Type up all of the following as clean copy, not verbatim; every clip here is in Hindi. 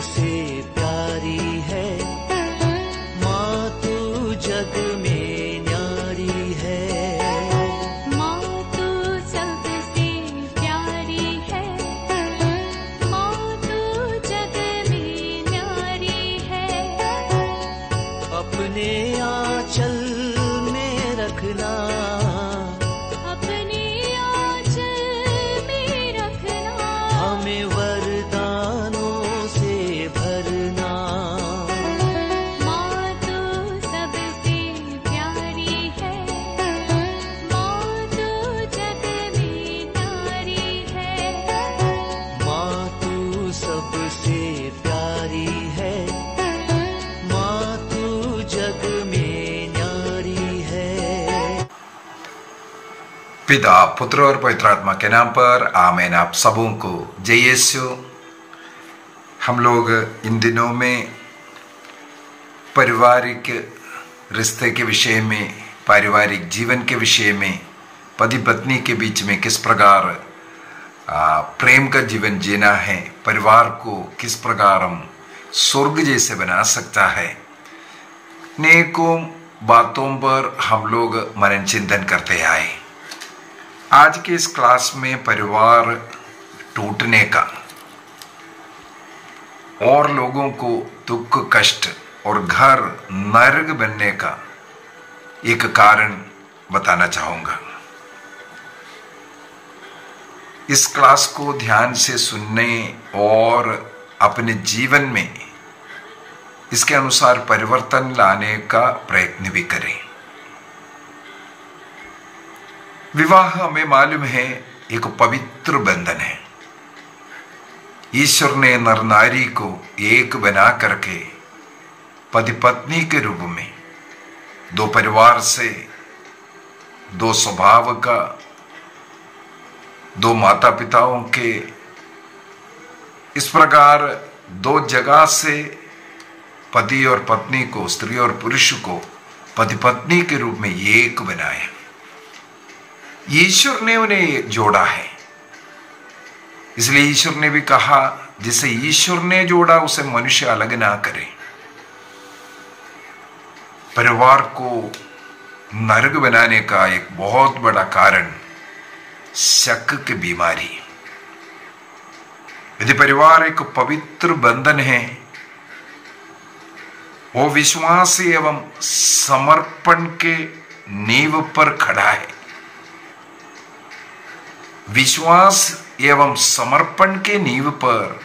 सबसे प्यारी है, माँ तू जग में न्यारी है। माँ तू सबसे प्यारी है, माँ तू जग में न्यारी है। अपने आंचल में रखना, अपने आंचल में रखना। हमें वरदानों से भरना। माँ तू सबसे प्यारी है, माँ तू जग में न्यारी है। माँ तू सबसे प्यारी है, माँ तू जग में न्यारी है। पिता, पुत्र और पवित्र आत्मा के नाम पर आमीन। आप सबों को जय यीशु। हम लोग इन दिनों में पारिवारिक रिश्ते के विषय में, पारिवारिक जीवन के विषय में, पति पत्नी के बीच में किस प्रकार प्रेम का जीवन जीना है, परिवार को किस प्रकार हम स्वर्ग जैसे बना सकता है, अनेकों बातों पर हम लोग मनन चिंतन करते आए। आज के इस क्लास में परिवार टूटने का और लोगों को दुख कष्ट और घर नरक बनने का एक कारण बताना चाहूंगा। इस क्लास को ध्यान से सुनने और अपने जीवन में इसके अनुसार परिवर्तन लाने का प्रयत्न भी करें। विवाह हमें मालूम है एक पवित्र बंधन है। ईश्वर ने नर नारी को एक बना करके पति पत्नी के रूप में दो परिवार से, दो स्वभाव का, दो माता पिताओं के, इस प्रकार दो जगह से पति और पत्नी को, स्त्री और पुरुष को पति पत्नी के रूप में एक बनाया। ईश्वर ने उन्हें जोड़ा है। इसलिए ईश्वर ने भी कहा, जिसे ईश्वर ने जोड़ा उसे मनुष्य अलग ना करे। परिवार को नरक बनाने का एक बहुत बड़ा कारण शक की बीमारी। यदि परिवार एक पवित्र बंधन है, वो विश्वास एवं समर्पण के नींव पर खड़ा है। विश्वास एवं समर्पण के नींव पर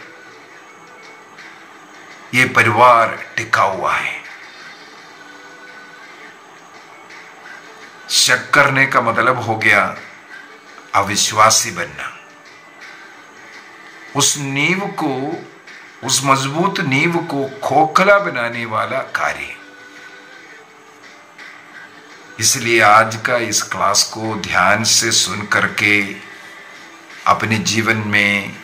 यह परिवार टिका हुआ है। शक करने का मतलब हो गया अविश्वासी बनना। उस नींव को, उस मजबूत नींव को खोखला बनाने वाला कार्य। इसलिए आज का इस क्लास को ध्यान से सुन करके अपने जीवन में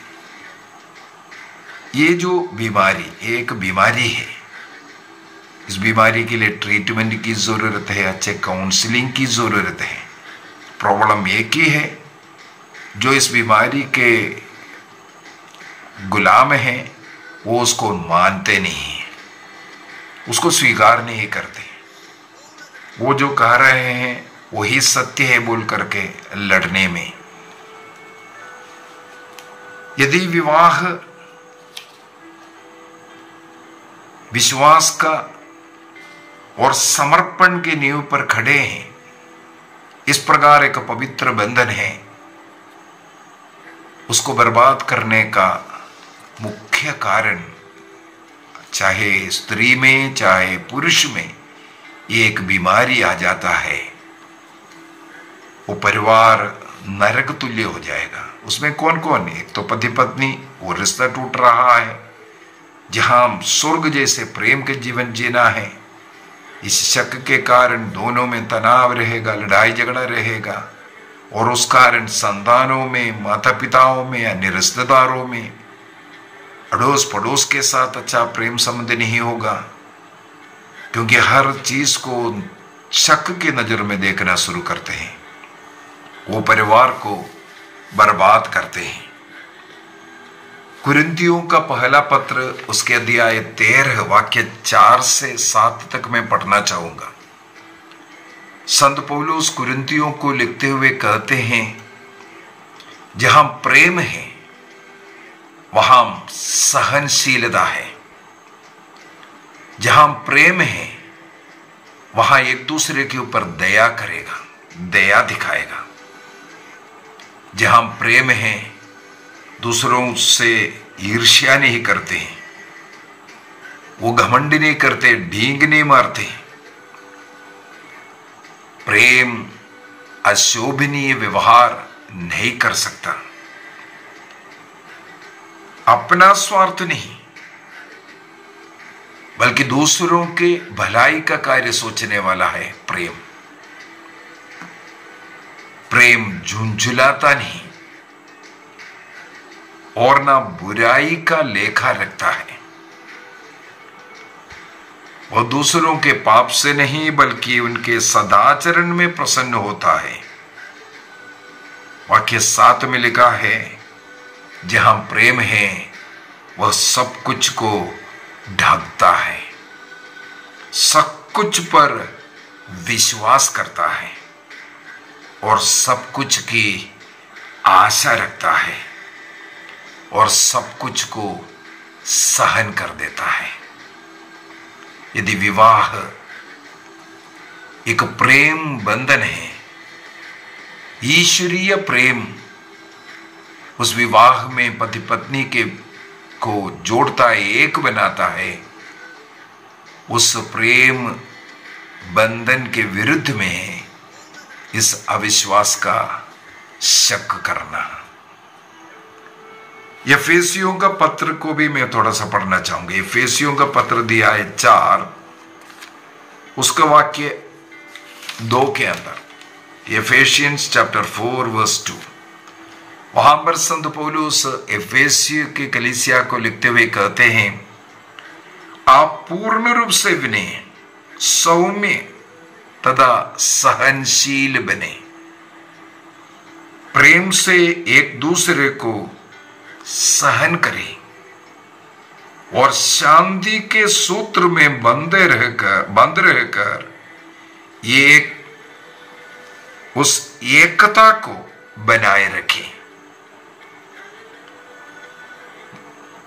ये जो बीमारी, एक बीमारी है, इस बीमारी के लिए ट्रीटमेंट की जरूरत है, अच्छे काउंसलिंग की जरूरत है। प्रॉब्लम एक ही है, जो इस बीमारी के गुलाम हैं वो उसको मानते नहीं है, उसको स्वीकार नहीं करते। वो जो कह रहे हैं वही सत्य है बोल करके लड़ने में। यदि विवाह विश्वास का और समर्पण के नींव पर खड़े हैं, इस प्रकार एक पवित्र बंधन है, उसको बर्बाद करने का मुख्य कारण चाहे स्त्री में चाहे पुरुष में एक बीमारी आ जाता है। वो परिवार नरक तुल्य हो जाएगा। उसमें कौन कौन? एक तो पति पत्नी, वो रिश्ता टूट रहा है। जहां स्वर्ग जैसे प्रेम के जीवन जीना है, इस शक के कारण दोनों में तनाव रहेगा, लड़ाई झगड़ा रहेगा, और उस कारण संतानों में, माता पिताओं में, अन्य रिश्तेदारों में, अड़ोस पड़ोस के साथ अच्छा प्रेम संबंध नहीं होगा, क्योंकि हर चीज को शक की नजर में देखना शुरू करते हैं। वो परिवार को बर्बाद करते हैं। कुरिन्थियों का पहला पत्र उसके अध्याय 13 वाक्य 4 से 7 तक मैं पढ़ना चाहूंगा। संत पौलुस कुरिन्थियों को लिखते हुए कहते हैं, जहां प्रेम है वहां सहनशीलता है, जहां प्रेम है वहां एक दूसरे के ऊपर दया करेगा, दया दिखाएगा। जहां प्रेम है दूसरों से ईर्ष्या नहीं करते हैं, वो घमंड नहीं करते, ढींग नहीं मारते। प्रेम अशोभनीय व्यवहार नहीं कर सकता, अपना स्वार्थ नहीं बल्कि दूसरों के भलाई का कार्य सोचने वाला है प्रेम। प्रेम झुंझुलाता नहीं और ना बुराई का लेखा रखता है। वह दूसरों के पाप से नहीं बल्कि उनके सदाचरण में प्रसन्न होता है। वाक्य 7 में लिखा है, जहां प्रेम है वह सब कुछ को ढकता है, सब कुछ पर विश्वास करता है और सब कुछ की आशा रखता है और सब कुछ को सहन कर देता है। यदि विवाह एक प्रेम बंधन है, ईश्वरीय प्रेम उस विवाह में पति पत्नी के को जोड़ता है, एक बनाता है, उस प्रेम बंधन के विरुद्ध में इस अविश्वास का शक करना। एफेसियों का पत्र को भी मैं थोड़ा सा पढ़ना चाहूंगा। एफेसियों का पत्र दिया है 4 उसका वाक्य 2 के अंदर, एफेसियंस चैप्टर 4 वर्स 2, वहां पर संत पौलुस एफेसियों की कलीसिया को लिखते हुए कहते हैं, आप पूर्ण रूप से विनय, सौम्य तथा सहनशील बने, प्रेम से एक दूसरे को सहन करें और शांति के सूत्र में बंद रहकर ये उस एकता को बनाए रखें।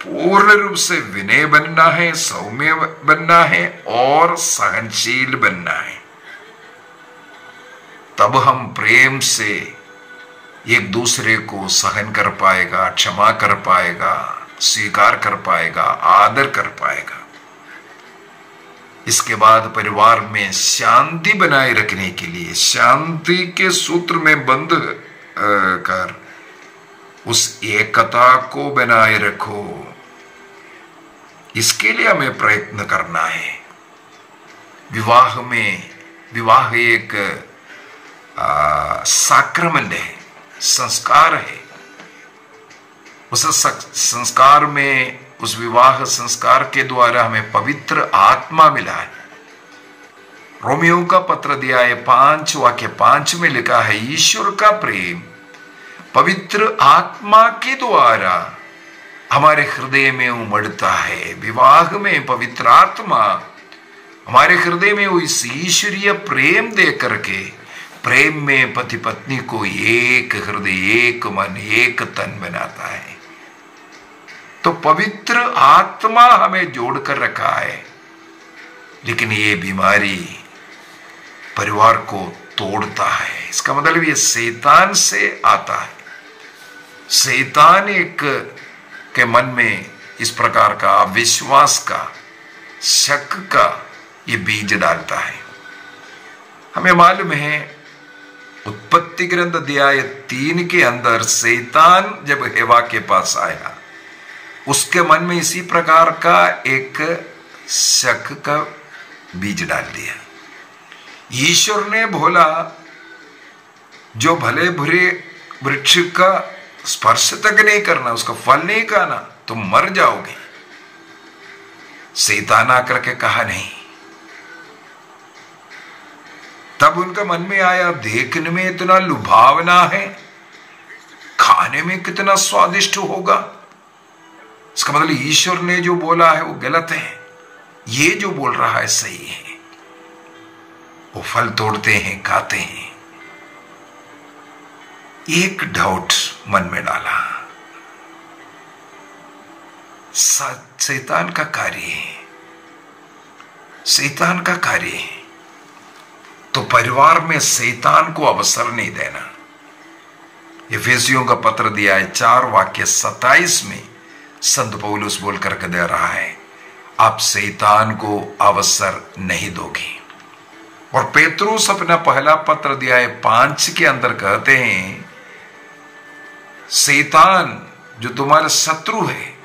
पूर्ण रूप से विनय बनना है, सौम्य बनना है और सहनशील बनना है। तब हम प्रेम से एक दूसरे को सहन कर पाएगा, क्षमा कर पाएगा, स्वीकार कर पाएगा, आदर कर पाएगा। इसके बाद परिवार में शांति बनाए रखने के लिए शांति के सूत्र में बंध कर उस एकता को बनाए रखो। इसके लिए हमें प्रयत्न करना है। विवाह एक साक्रमेंट है, संस्कार है। उस संस्कार में, उस विवाह संस्कार के द्वारा हमें पवित्र आत्मा मिला है। रोमियो का पत्र दिया है 5 वाक्य 5 में लिखा है, ईश्वर का प्रेम पवित्र आत्मा के द्वारा हमारे हृदय में उमड़ता है। विवाह में पवित्र आत्मा हमारे हृदय में वो इस ईश्वरीय प्रेम दे करके, प्रेम में पति पत्नी को एक हृदय, एक मन, एक तन बनाता है। तो पवित्र आत्मा हमें जोड़कर रखा है, लेकिन ये बीमारी परिवार को तोड़ता है। इसका मतलब ये शैतान से आता है। शैतान एक के मन में इस प्रकार का विश्वास का, शक का ये बीज डालता है। हमें मालूम है उत्पत्ति ग्रंथ अध्याय 3 के अंदर शैतान जब हेवा के पास आया, उसके मन में इसी प्रकार का एक शक का बीज डाल दिया। ईश्वर ने बोला, जो भले बुरे वृक्ष का स्पर्श तक नहीं करना, उसका फल नहीं खाना, तुम मर जाओगे। शैतान आकर के कहा नहीं। तब उनका मन में आया, देखने में इतना लुभावना है, खाने में कितना स्वादिष्ट होगा, इसका मतलब ईश्वर ने जो बोला है वो गलत है, ये जो बोल रहा है सही है। वो फल तोड़ते हैं, खाते हैं। एक डाउट मन में डाला, शैतान का कार्य है, शैतान का कार्य है तो परिवार में शैतान को अवसर नहीं देना। एफेसियों का पत्र दिया है 4:27 में संत पौलुस बोल करके दे रहा है, आप शैतान को अवसर नहीं दोगे। और पेतरुस अपना पहला पत्र दिया है 5 के अंदर कहते हैं, शैतान जो तुम्हारा शत्रु है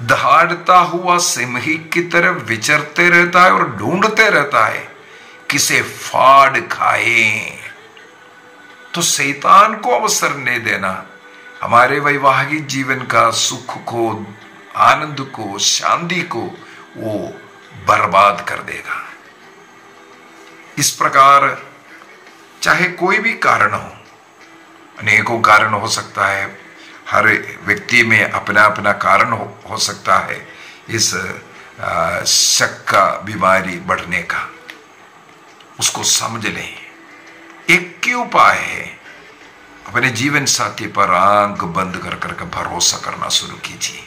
दहाड़ता हुआ सिंह की तरह विचरते रहता है और ढूंढते रहता है किसे फाड़ खाए। तो शैतान को अवसर नहीं देना हमारे वैवाहिक जीवन का सुख को, आनंद को, शांति को वो बर्बाद कर देगा। इस प्रकार चाहे कोई भी कारण हो, अनेकों कारण हो सकता है, हर व्यक्ति में अपना अपना कारण हो सकता है इस शक का बीमारी बढ़ने का, उसको समझ लें। एक ही उपाय है, अपने जीवन साथी पर आंख बंद कर कर भरोसा करना शुरू कीजिए।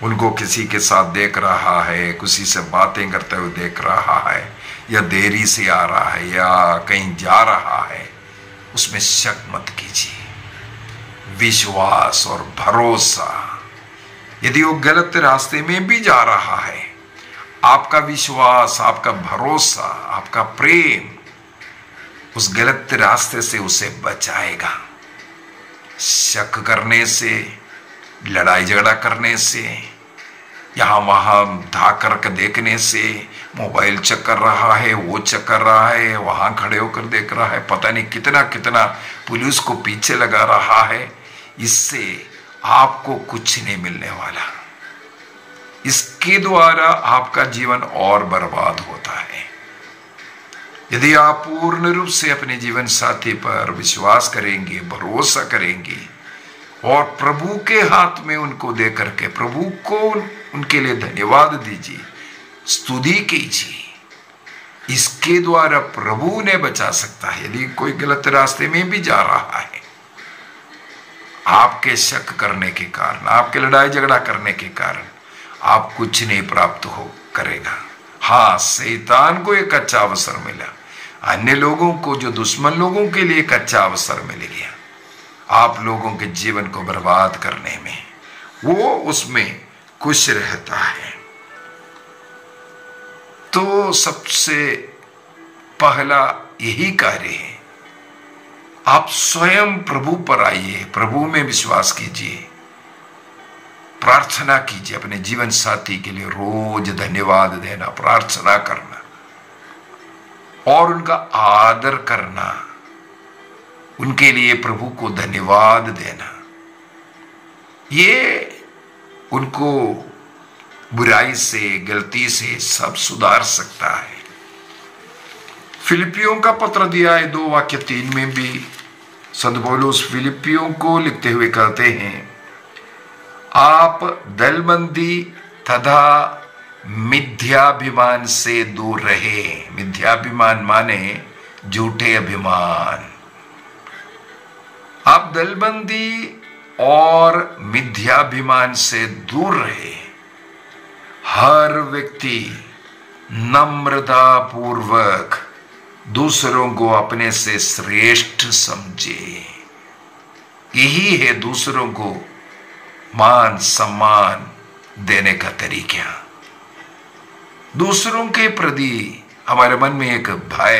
उनको किसी के साथ देख रहा है, किसी से बातें करते हुए देख रहा है, या देरी से आ रहा है या कहीं जा रहा है, उसमें शक मत कीजिए। विश्वास और भरोसा, यदि वो गलत रास्ते में भी जा रहा है, आपका विश्वास, आपका भरोसा, आपका प्रेम उस गलत रास्ते से उसे बचाएगा। शक करने से, लड़ाई झगड़ा करने से, यहां वहां धा करके देखने से, मोबाइल चेक कर रहा है, वो चेक कर रहा है, वहां खड़े होकर देख रहा है, पता नहीं कितना कितना पुलिस को पीछे लगा रहा है, इससे आपको कुछ नहीं मिलने वाला। इसके द्वारा आपका जीवन और बर्बाद होता है। यदि आप पूर्ण रूप से अपने जीवन साथी पर विश्वास करेंगे, भरोसा करेंगे और प्रभु के हाथ में उनको दे करके प्रभु को उनके लिए धन्यवाद दीजिए, स्तुति कीजिए, इसके द्वारा प्रभु ने बचा सकता है। यदि कोई गलत रास्ते में भी जा रहा है, आपके शक करने के कारण, आपके लड़ाई झगड़ा करने के कारण आप कुछ नहीं प्राप्त हो करेगा। हाँ, शैतान को एक अच्छा अवसर मिला, अन्य लोगों को, जो दुश्मन लोगों के लिए एक अच्छा अवसर मिल गया आप लोगों के जीवन को बर्बाद करने में। वो उसमें खुश रहता है। तो सबसे पहला यही कार्य है, आप स्वयं प्रभु पर आइए, प्रभु में विश्वास कीजिए, प्रार्थना कीजिए, अपने जीवन साथी के लिए रोज धन्यवाद देना, प्रार्थना करना और उनका आदर करना, उनके लिए प्रभु को धन्यवाद देना, ये उनको बुराई से, गलती से सब सुधार सकता है। फिलिपियों का पत्र दिया है 2:3 में भी संत पौलुस फिलिपियों को लिखते हुए कहते हैं, आप दलबंदी तथा मिथ्याभिमान से दूर रहे। मिथ्याभिमान माने झूठे अभिमान। आप दलबंदी और मिथ्याभिमान से दूर रहे। हर व्यक्ति नम्रता पूर्वक दूसरों को अपने से श्रेष्ठ समझे। यही है दूसरों को मान सम्मान देने का तरीका। दूसरों के प्रति हमारे मन में एक भय,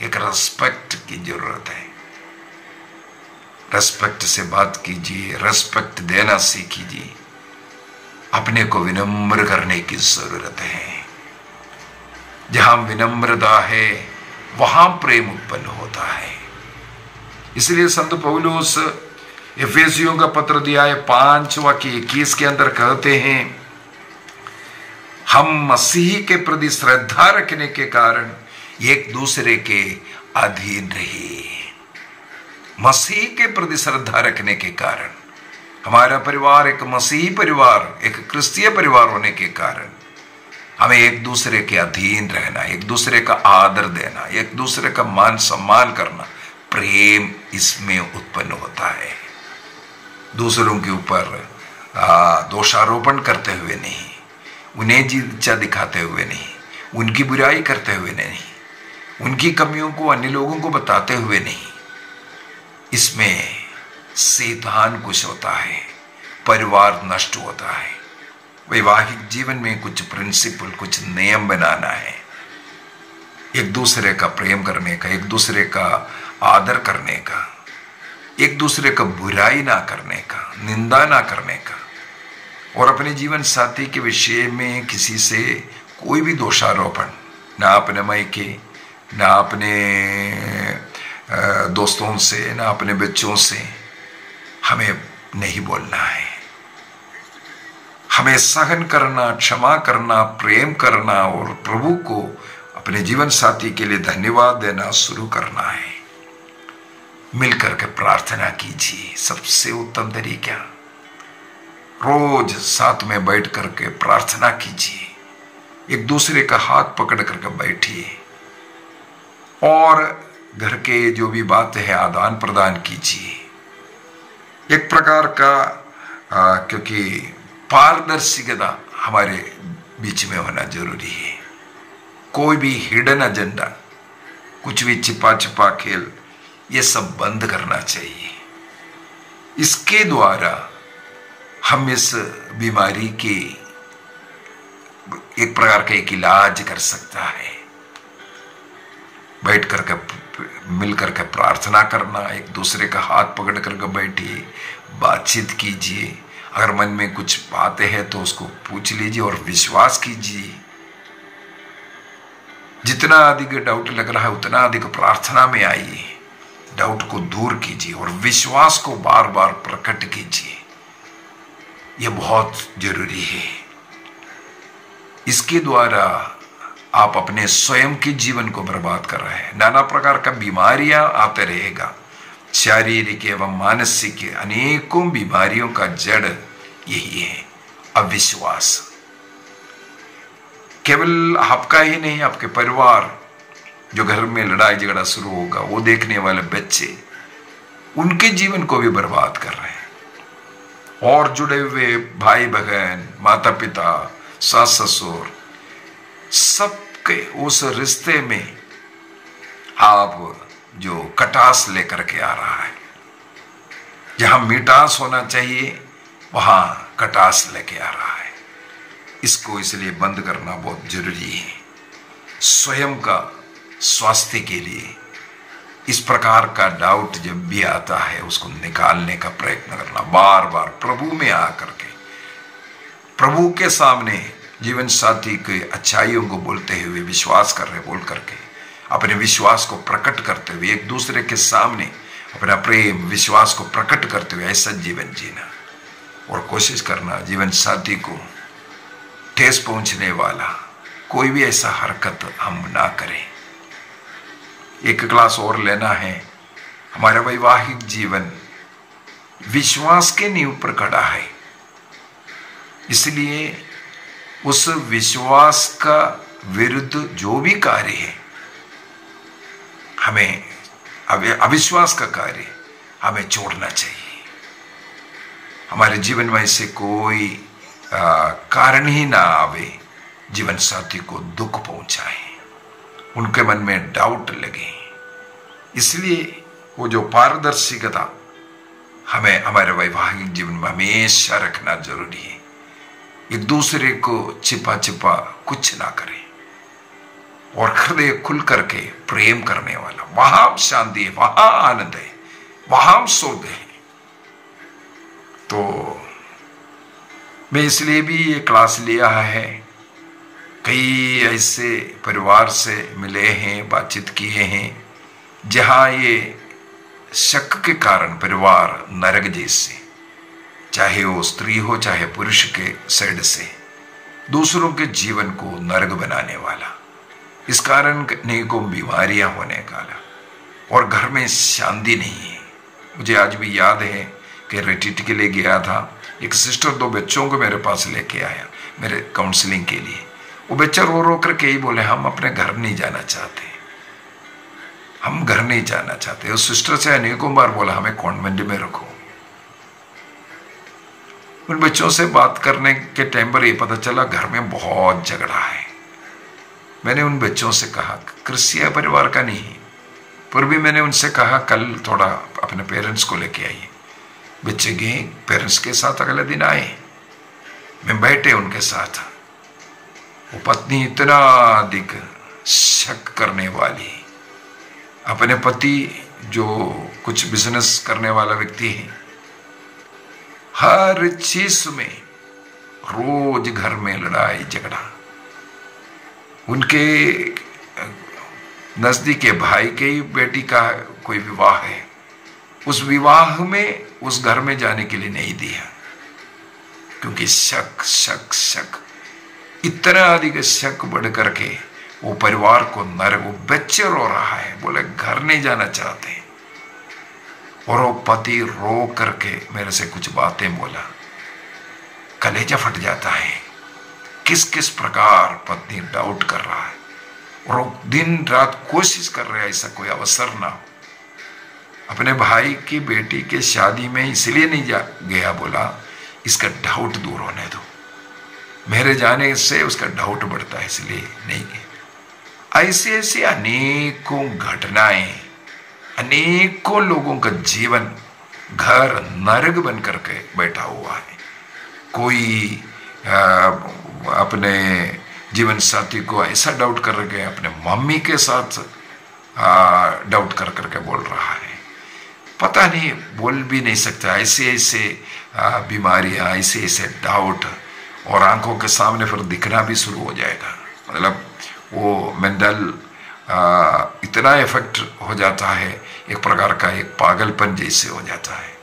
एक रेस्पेक्ट की जरूरत है। रेस्पेक्ट से बात कीजिए, रेस्पेक्ट देना सीखिए। अपने को विनम्र करने की जरूरत है। जहां विनम्रता है वहां प्रेम उत्पन्न होता है। इसलिए संत पौलुस एफेसियों का पत्र दिया है 5:21 के अंदर कहते हैं, हम मसीह के प्रति श्रद्धा रखने के कारण एक दूसरे के अधीन रहे। मसीह के प्रति श्रद्धा रखने के कारण हमारा परिवार एक मसीही परिवार, एक क्रिस्तीय परिवार होने के कारण हमें एक दूसरे के अधीन रहना, एक दूसरे का आदर देना, एक दूसरे का मान सम्मान करना, प्रेम इसमें उत्पन्न होता है। दूसरों के ऊपर दोषारोपण करते हुए नहीं, उन्हें इच्छा दिखाते हुए नहीं, उनकी बुराई करते हुए नहीं, उनकी कमियों को अन्य लोगों को बताते हुए नहीं, इसमें शैतान खुश होता है, परिवार नष्ट होता है। वैवाहिक जीवन में कुछ प्रिंसिपल, कुछ नियम बनाना है, एक दूसरे का प्रेम करने का, एक दूसरे का आदर करने का, एक दूसरे का बुराई ना करने का, निंदा ना करने का, और अपने जीवन साथी के विषय में किसी से कोई भी दोषारोपण, ना अपने मायके, ना अपने दोस्तों से, ना अपने बच्चों से हमें नहीं बोलना है। हमें सहन करना, क्षमा करना, प्रेम करना और प्रभु को अपने जीवन साथी के लिए धन्यवाद देना शुरू करना है। मिलकर के प्रार्थना कीजिए, सबसे उत्तम तरीका। रोज साथ में बैठ करके प्रार्थना कीजिए, एक दूसरे का हाथ पकड़ करके बैठिए और घर के जो भी बातें हैं आदान प्रदान कीजिए। एक प्रकार का क्योंकि पारदर्शिता हमारे बीच में होना जरूरी है। कोई भी हिडन एजेंडा, कुछ भी छिपा छिपा खेल, ये सब बंद करना चाहिए। इसके द्वारा हम इस बीमारी की एक प्रकार का एक इलाज कर सकता है। बैठ करके मिल करके प्रार्थना करना, एक दूसरे का हाथ पकड़ करके बैठिए, बातचीत कीजिए। अगर मन में कुछ बातें हैं तो उसको पूछ लीजिए और विश्वास कीजिए। जितना अधिक डाउट लग रहा है उतना अधिक प्रार्थना में आइए, डाउट को दूर कीजिए और विश्वास को बार बार प्रकट कीजिए। यह बहुत जरूरी है। इसके द्वारा आप अपने स्वयं के जीवन को बर्बाद कर रहे हैं। नाना प्रकार का बीमारियां आते रहेगा, शारीरिक एवं मानसिक अनेकों बीमारियों का जड़ यही है, अविश्वास। केवल आपका ही नहीं, आपके परिवार, जो घर में लड़ाई झगड़ा शुरू होगा, वो देखने वाले बच्चे, उनके जीवन को भी बर्बाद कर रहे हैं। और जुड़े हुए भाई बहन, माता पिता, सास ससुर, सबके उस रिश्ते में आप जो कटास लेकर के आ रहा है, जहां मिठास होना चाहिए वहां कटास लेके आ रहा है। इसको इसलिए बंद करना बहुत जरूरी है। स्वयं का स्वास्थ्य के लिए इस प्रकार का डाउट जब भी आता है उसको निकालने का प्रयत्न करना, बार बार प्रभु में आकर के, प्रभु के सामने जीवन साथी के अच्छाइयों को बोलते हुए, विश्वास कर रहे बोल करके, अपने विश्वास को प्रकट करते हुए, एक दूसरे के सामने अपना प्रेम विश्वास को प्रकट करते हुए ऐसा जीवन जीना और कोशिश करना जीवन साथी को ठेस पहुंचने वाला कोई भी ऐसा हरकत हम ना करें। एक क्लास और लेना है। हमारा वैवाहिक जीवन विश्वास के नींव पर खड़ा है, इसलिए उस विश्वास का विरुद्ध जो भी कार्य है, हमें अविश्वास का कार्य हमें छोड़ना चाहिए। हमारे जीवन में ऐसे कोई कारण ही ना आवे जीवन साथी को दुख पहुंचाए, उनके मन में डाउट लगे। इसलिए वो जो पारदर्शिता हमें हमारे वैवाहिक जीवन में हमेशा रखना जरूरी है। एक दूसरे को छिपा छिपा कुछ ना करें और हृदय खुल करके प्रेम करने वाला, वहां शांति है, वहां आनंद है, वहां स्वर्ग है। तो मैं इसलिए भी ये क्लास लिया है। कई ऐसे परिवार से मिले हैं, बातचीत किए हैं, जहां ये शक के कारण परिवार नरक जैसे, चाहे वो स्त्री हो चाहे पुरुष के साइड से, दूसरों के जीवन को नरक बनाने वाला, इस कारण अनेकों बीमारियां होने का, और घर में शांति नहीं है। मुझे आज भी याद है के रिट्रीट के लिए गया था। एक सिस्टर 2 बच्चों को मेरे पास लेके आया मेरे काउंसलिंग के लिए। वो बच्चा रो रो करके ही बोले हम अपने घर नहीं जाना चाहते, हम घर नहीं जाना चाहते। उस सिस्टर से अनेकों बार बोला हमें कॉन्वेंट में रखो। उन बच्चों से बात करने के टाइम पर ये पता चला घर में बहुत झगड़ा है। मैंने उन बच्चों से कहा क्रिश्चियन परिवार का नहीं, पर भी मैंने उनसे कहा कल थोड़ा अपने पेरेंट्स को लेके आइए। बच्चे गए, पेरेंट्स के साथ अगले दिन आए, मैं बैठे उनके साथ। वो पत्नी इतना अधिक शक करने वाली, अपने पति जो कुछ बिजनेस करने वाला व्यक्ति है, हर चीज में रोज घर में लड़ाई झगड़ा। उनके नजदीक भाई के ही बेटी का कोई विवाह है, उस विवाह में उस घर में जाने के लिए नहीं दिया, क्योंकि शक शक शक इतना अधिक शक बढ़ करके वो परिवार को नरक। वो बच्चे रो रहा है, बोले घर नहीं जाना चाहते, और वो पति रो करके मेरे से कुछ बातें बोला, कलेजा फट जाता है। किस किस प्रकार पत्नी डाउट कर रहा है, और वो दिन रात कोशिश कर रहा है ऐसा कोई अवसर ना हो। अपने भाई की बेटी के शादी में इसलिए नहीं गया, बोला इसका डाउट दूर होने दो, मेरे जाने से उसका डाउट बढ़ता है, इसलिए नहीं गया। ऐसे ऐसे अनेकों घटनाएं, अनेकों लोगों का जीवन घर नरक बन करके बैठा हुआ है। कोई अपने जीवन साथी को ऐसा डाउट कर रहे, अपने मम्मी के साथ डाउट कर करके बोल रहा है, पता नहीं बोल भी नहीं सकता। ऐसे ऐसे बीमारियां, ऐसे ऐसे डाउट, और आंखों के सामने फिर दिखना भी शुरू हो जाएगा। मतलब वो मेंटल इतना इफेक्ट हो जाता है, एक प्रकार का एक पागलपन जैसे हो जाता है।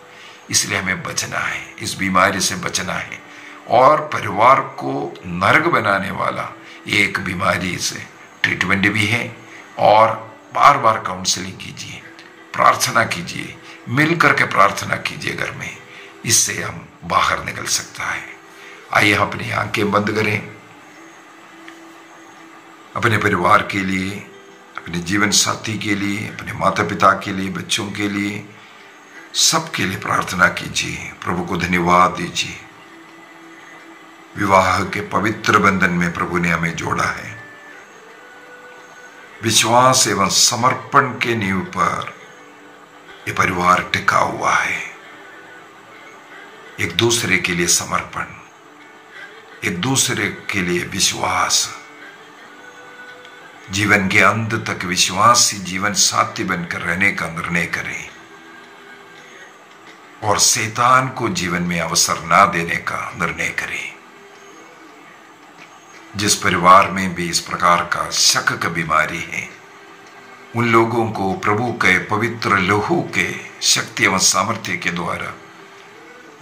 इसलिए हमें बचना है, इस बीमारी से बचना है। और परिवार को नरक बनाने वाला एक बीमारी से ट्रीटमेंट भी है, और बार बार काउंसलिंग कीजिए, प्रार्थना कीजिए, मिल करके प्रार्थना कीजिए घर में, इससे हम बाहर निकल सकता है। आइए अपनी आंखें बंद करें, अपने परिवार के लिए, अपने जीवन साथी के लिए, अपने माता पिता के लिए, बच्चों के लिए, सबके लिए प्रार्थना कीजिए। प्रभु को धन्यवाद दीजिए, विवाह के पवित्र बंधन में प्रभु ने हमें जोड़ा है। विश्वास एवं समर्पण के नींव पर यह परिवार टिका हुआ है। एक दूसरे के लिए समर्पण, एक दूसरे के लिए विश्वास, जीवन के अंत तक विश्वासी जीवन साथी बनकर रहने का निर्णय करें, और शैतान को जीवन में अवसर ना देने का निर्णय करें। जिस परिवार में भी इस प्रकार का शक का बीमारी है, उन लोगों को प्रभु के पवित्र लहू के शक्ति एवं सामर्थ्य के द्वारा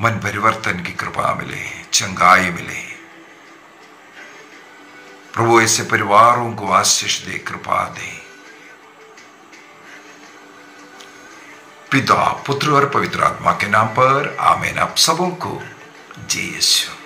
मन परिवर्तन की कृपा मिले, चंगाई मिले। प्रभु ऐसे परिवारों को आशीष दे, कृपा दे। पिता, पुत्र और पवित्र आत्मा के नाम पर आमीन। आप सबों को जय यीशु।